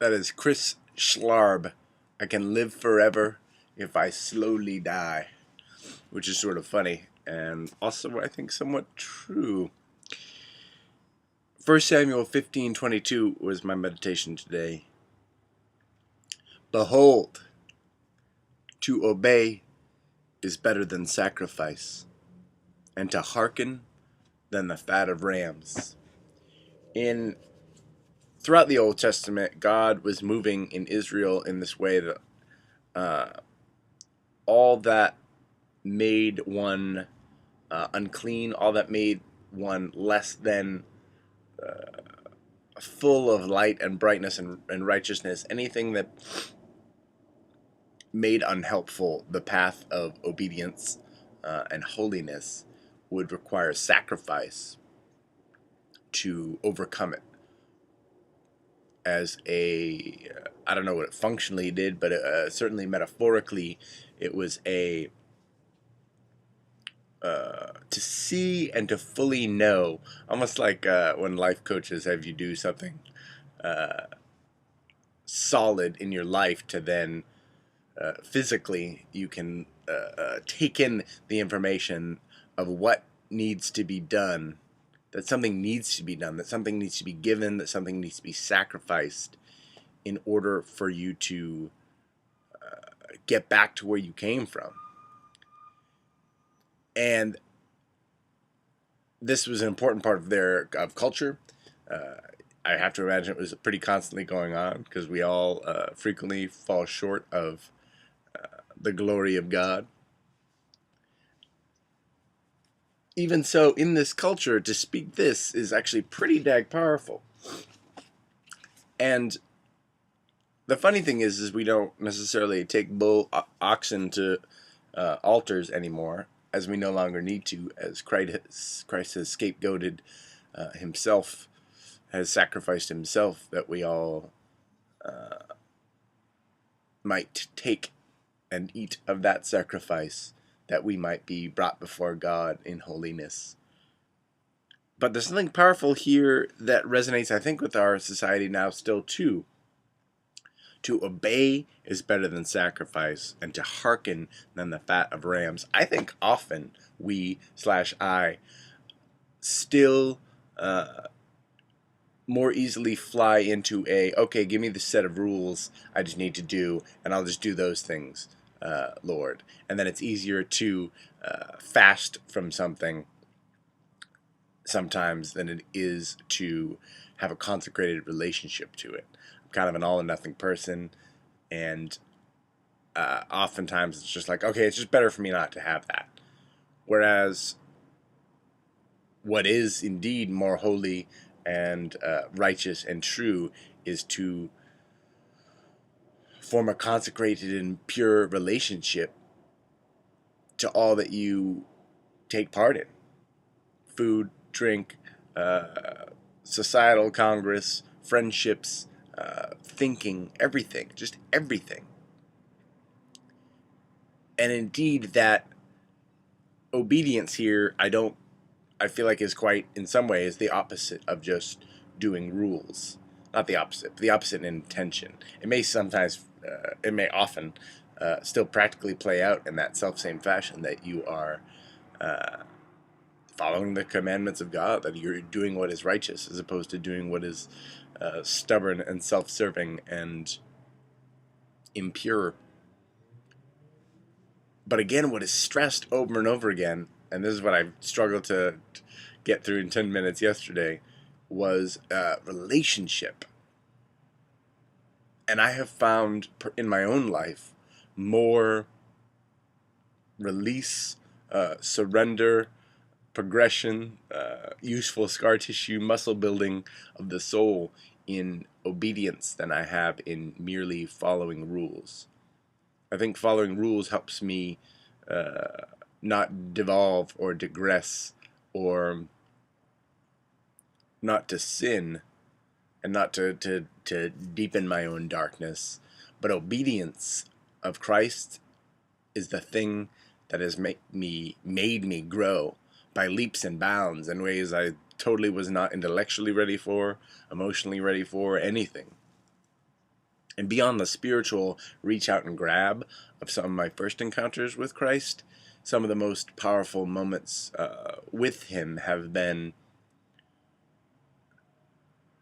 That is Chris Schlarb. I can live forever if I slowly die, which is sort of funny and also I think somewhat true. 1 Samuel 15:22 was my meditation today. Behold, to obey is better than sacrifice, and to hearken than the fat of rams. Throughout the Old Testament, God was moving in Israel in this way that all that made one unclean, all that made one less than full of light and brightness and righteousness, anything that made unhelpful the path of obedience and holiness would require sacrifice to overcome it. As I don't know what it functionally did, but certainly metaphorically, it was to see and to fully know, almost like when life coaches have you do something solid in your life to then physically you can take in the information of what needs to be done, that something needs to be done, that something needs to be given, that something needs to be sacrificed in order for you to get back to where you came from. And this was an important part of culture. I have to imagine it was pretty constantly going on because we all frequently fall short of the glory of God. Even so, in this culture, to speak this is actually pretty dang powerful. And the funny thing is we don't necessarily take oxen to altars anymore, as we no longer need to, as Christ has scapegoated himself, has sacrificed himself, that we all might take and eat of that sacrifice, that we might be brought before God in holiness. But there's something powerful here that resonates, I think, with our society now still too. To obey is better than sacrifice, and to hearken than the fat of rams. I think often I still more easily fly into okay, give me the set of rules I just need to do, and I'll just do those things, Lord. And then it's easier to fast from something sometimes than it is to have a consecrated relationship to it. I'm kind of an all-or-nothing person, and oftentimes it's just like, okay, it's just better for me not to have that. Whereas what is indeed more holy and righteous and true is to form a consecrated and pure relationship to all that you take part in. Food, drink, societal congress, friendships, thinking, everything, just everything. And indeed, that obedience here, I feel like is quite, in some ways, the opposite of just doing rules. Not the opposite, but the opposite in intention. It may often still practically play out in that self-same fashion, that you are following the commandments of God, that you're doing what is righteous as opposed to doing what is stubborn and self-serving and impure. But again, what is stressed over and over again, and this is what I struggled to get through in 10 minutes yesterday, was relationship. And I have found in my own life more release, surrender, progression, useful scar tissue, muscle building of the soul in obedience than I have in merely following rules. I think following rules helps me not devolve or digress, or not to sin, and not to deepen my own darkness. But obedience of Christ is the thing that has made me grow by leaps and bounds in ways I totally was not intellectually ready for, emotionally ready for, anything. And beyond the spiritual reach out and grab of some of my first encounters with Christ, some of the most powerful moments with him have been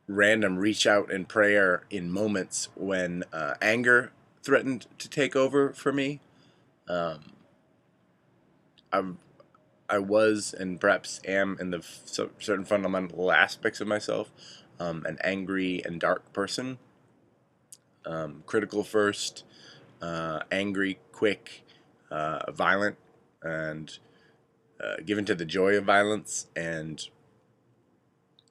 random reach out and prayer in moments when anger threatened to take over for me. Um, I was and perhaps am in the certain fundamental aspects of myself an angry and dark person. Critical first, angry, quick, violent, and given to the joy of violence and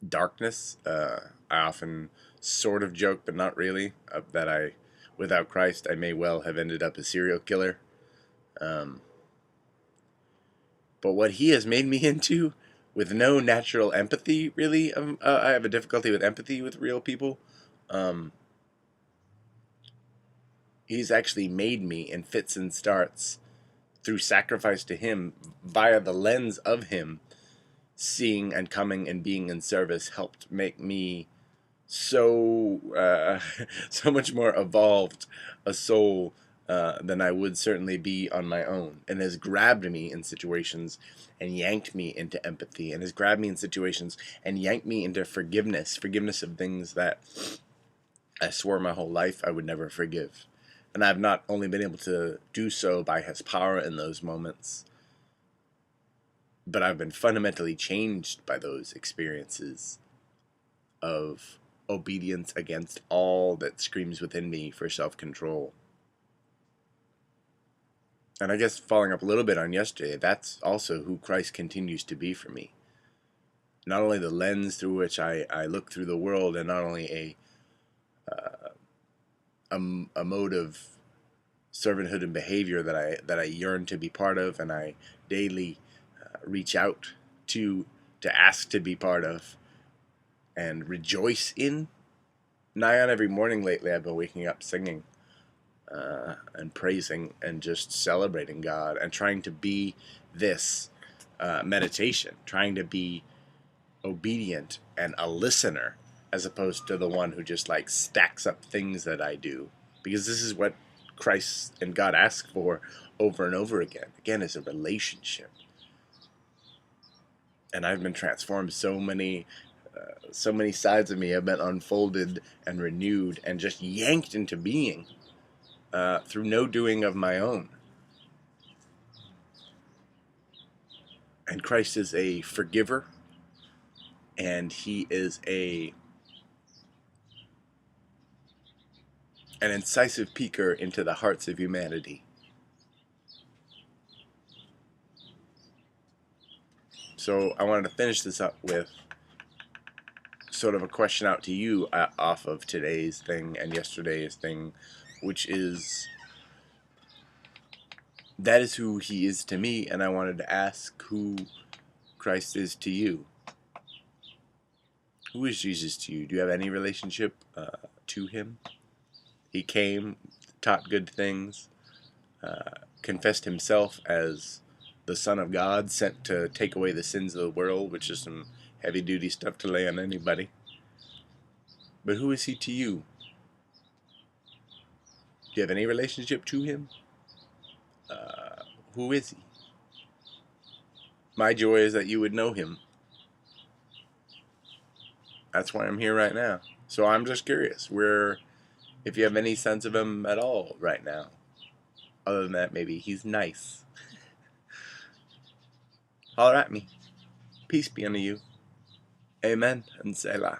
darkness. I often sort of joke, but not really, that without Christ, I may well have ended up a serial killer. But what he has made me into, with no natural empathy, really, I have a difficulty with empathy with real people. He's actually made me in fits and starts through sacrifice to him via the lens of him. Seeing and coming and being in service helped make me so so much more evolved a soul than I would certainly be on my own, and has grabbed me in situations and yanked me into empathy, and has grabbed me in situations and yanked me into forgiveness of things that I swore my whole life I would never forgive. And I've not only been able to do so by his power in those moments, but I've been fundamentally changed by those experiences of obedience against all that screams within me for self-control. And I guess following up a little bit on yesterday, that's also who Christ continues to be for me. Not only the lens through which I look through the world, and not only a mode of servanthood and behavior that I yearn to be part of, and I daily reach out to ask to be part of and rejoice in. Nigh on every morning lately, I've been waking up singing and praising and just celebrating God and trying to be this meditation, trying to be obedient and a listener as opposed to the one who just like stacks up things that I do, because this is what Christ and God ask for over and over again. Again, is a relationship. And I've been transformed. So many sides of me have been unfolded and renewed and just yanked into being through no doing of my own. And Christ is a forgiver, and he is an incisive peeker into the hearts of humanity. So I wanted to finish this up with sort of a question out to you off of today's thing and yesterday's thing, which is, that is who he is to me, and I wanted to ask who Christ is to you. Who is Jesus to you? Do you have any relationship to him? He came, taught good things, confessed himself as the Son of God, sent to take away the sins of the world, which is some heavy-duty stuff to lay on anybody. But who is he to you? Do you have any relationship to him? Who is he? My joy is that you would know him. That's why I'm here right now. So I'm just curious, if you have any sense of him at all right now. Other than that, maybe he's nice. Holler at me. Peace be unto you. Amen and Selah.